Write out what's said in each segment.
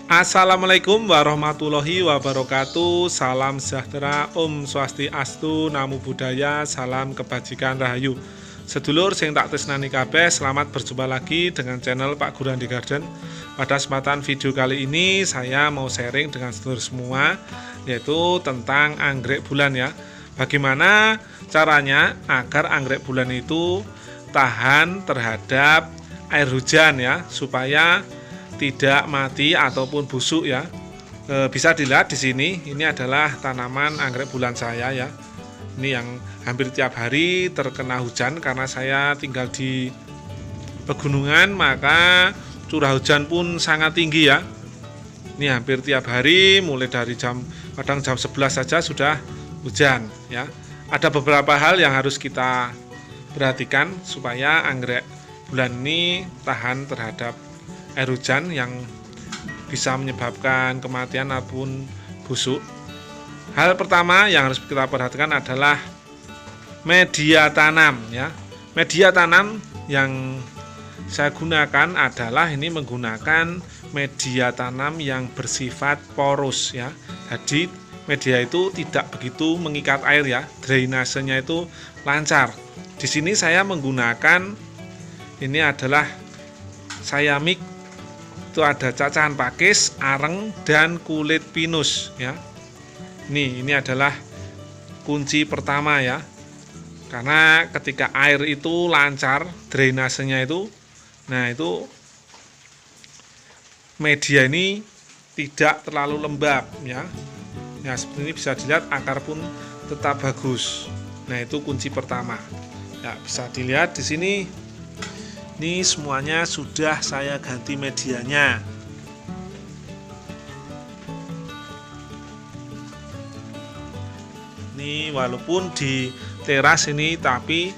Assalamualaikum warahmatullahi wabarakatuh. Salam sejahtera, Om Swastiastu, Namo Buddhaya, salam kebajikan rahayu. Sedulur sing tak tresnani kabeh, selamat berjumpa lagi dengan channel Pak Gurandi Garden. Pada kesempatan video kali ini saya mau sharing dengan sedulur semua, yaitu tentang anggrek bulan ya. Bagaimana caranya agar anggrek bulan itu tahan terhadap air hujan ya, supaya tidak mati ataupun busuk ya. Bisa dilihat di sini, ini adalah tanaman anggrek bulan saya ya. Ini yang hampir tiap hari terkena hujan karena saya tinggal di pegunungan, maka curah hujan pun sangat tinggi ya. Ini hampir tiap hari, mulai dari kadang jam 11 saja sudah hujan ya. Ada beberapa hal yang harus kita perhatikan supaya anggrek bulan ini tahan terhadap air hujan yang bisa menyebabkan kematian ataupun busuk. Hal pertama yang harus kita perhatikan adalah media tanam ya. Media tanam yang saya gunakan adalah ini menggunakan media tanam yang bersifat porous ya. Jadi media itu tidak begitu mengikat air ya. Drainasenya itu lancar. Di sini saya menggunakan ini adalah Sayamik. Itu ada cacahan pakis, areng, dan kulit pinus ya. Ini adalah kunci pertama ya. Karena ketika air itu lancar, drainasenya itu, nah itu media ini tidak terlalu lembab ya. Ya seperti ini bisa dilihat akar pun tetap bagus. Nah itu kunci pertama. Ya bisa dilihat di sini. Ini semuanya sudah saya ganti medianya. Ini walaupun di teras ini tapi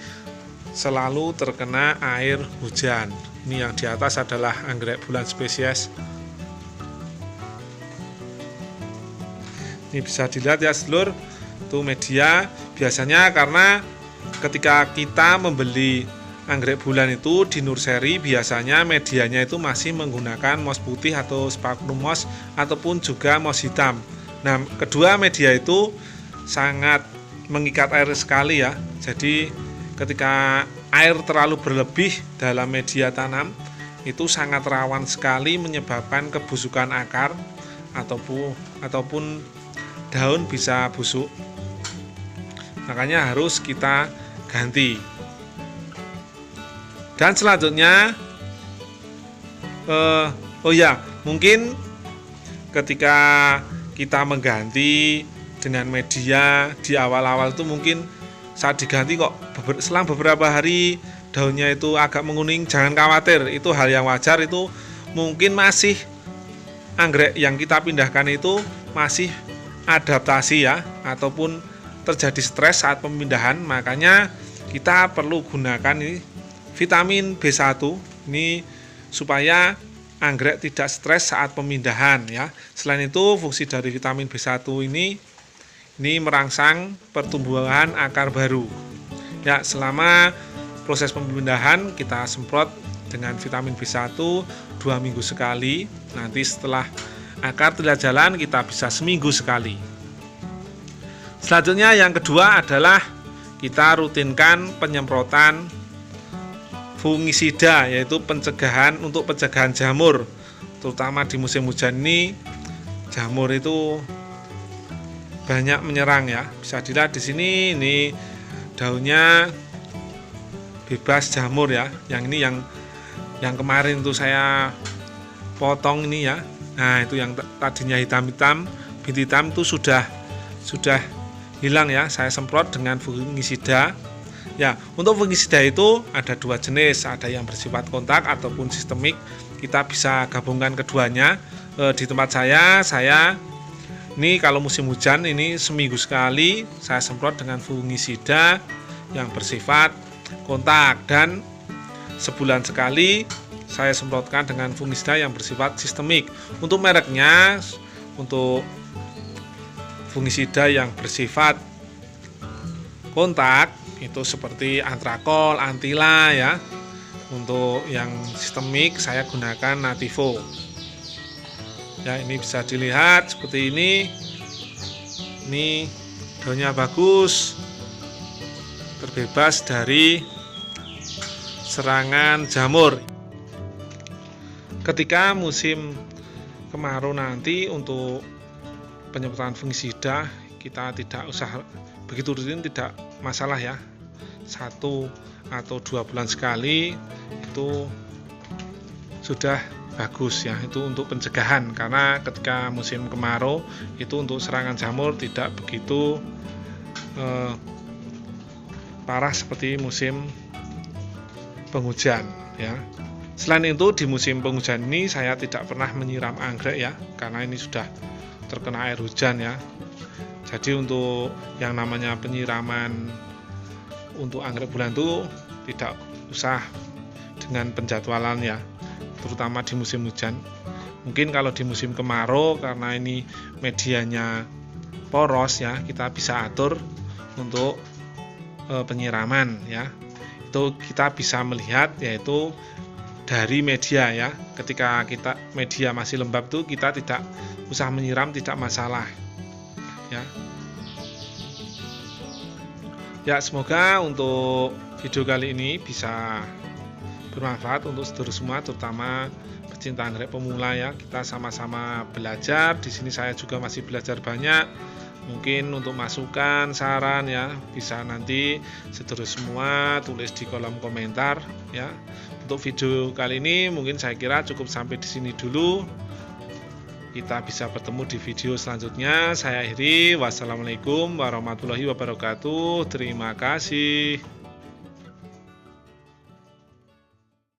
selalu terkena air hujan. Ini yang di atas adalah anggrek bulan spesies. Ini bisa dilihat ya sedulur, itu media biasanya karena ketika kita membeli anggrek bulan itu di nursery biasanya medianya itu masih menggunakan moss putih atau sphagnum moss ataupun juga moss hitam. Nah, kedua media itu sangat mengikat air sekali ya. Jadi ketika air terlalu berlebih dalam media tanam itu sangat rawan sekali menyebabkan kebusukan akar ataupun daun bisa busuk. Makanya harus kita ganti. Dan selanjutnya mungkin ketika kita mengganti dengan media di awal-awal itu mungkin saat diganti kok selang beberapa hari daunnya itu agak menguning, jangan khawatir, itu hal yang wajar. Itu mungkin masih anggrek yang kita pindahkan itu masih adaptasi ya, ataupun terjadi stres saat pemindahan. Makanya kita perlu gunakan ini vitamin B1 ini supaya anggrek tidak stres saat pemindahan ya. Selain itu fungsi dari vitamin B1 ini merangsang pertumbuhan akar baru. Ya, selama proses pemindahan kita semprot dengan vitamin B1 2 minggu sekali. Nanti setelah akar tidak jalan kita bisa seminggu sekali. Selanjutnya yang kedua adalah kita rutinkan penyemprotan fungisida, yaitu untuk pencegahan jamur, terutama di musim hujan ini jamur itu banyak menyerang ya. Bisa dilihat di sini, ini daunnya bebas jamur ya. Yang ini yang kemarin itu saya potong ini ya. Nah itu yang tadinya hitam-hitam, bintik hitam itu sudah hilang ya. Saya semprot dengan fungisida. Ya, untuk fungisida itu ada dua jenis, ada yang bersifat kontak ataupun sistemik. Kita bisa gabungkan keduanya. Di tempat saya ini kalau musim hujan ini seminggu sekali saya semprot dengan fungisida yang bersifat kontak, dan sebulan sekali saya semprotkan dengan fungisida yang bersifat sistemik. Untuk mereknya, untuk fungisida yang bersifat kontak itu seperti Antrakol, Antila ya. Untuk yang sistemik saya gunakan Nativo. Ya, ini bisa dilihat seperti ini. Ini daunnya bagus, terbebas dari serangan jamur. Ketika musim kemarau nanti, untuk penyemprotan fungisida kita tidak usah begitu rutin, tidak masalah ya. 1 atau 2 bulan sekali itu sudah bagus ya, itu untuk pencegahan. Karena ketika musim kemarau itu untuk serangan jamur tidak begitu parah seperti musim penghujan ya. Selain itu, di musim penghujan ini saya tidak pernah menyiram anggrek ya, karena ini sudah terkena air hujan ya. Jadi untuk yang namanya penyiraman untuk anggrek bulan itu tidak usah dengan penjadwalan ya, terutama di musim hujan. Mungkin kalau di musim kemarau, karena ini medianya poros ya, kita bisa atur untuk penyiraman ya. Itu kita bisa melihat yaitu dari media ya. Ketika media masih lembab tuh kita tidak usah menyiram, tidak masalah ya. Ya, semoga untuk video kali ini bisa bermanfaat untuk saudara semua, terutama pecinta anggrek pemula ya. Kita sama-sama belajar. Di sini saya juga masih belajar banyak. Mungkin untuk masukan, saran ya, bisa nanti saudara semua tulis di kolom komentar ya. Untuk video kali ini mungkin saya kira cukup sampai di sini dulu. Kita bisa bertemu di video selanjutnya. Saya akhiri. Wassalamualaikum warahmatullahi wabarakatuh. Terima kasih.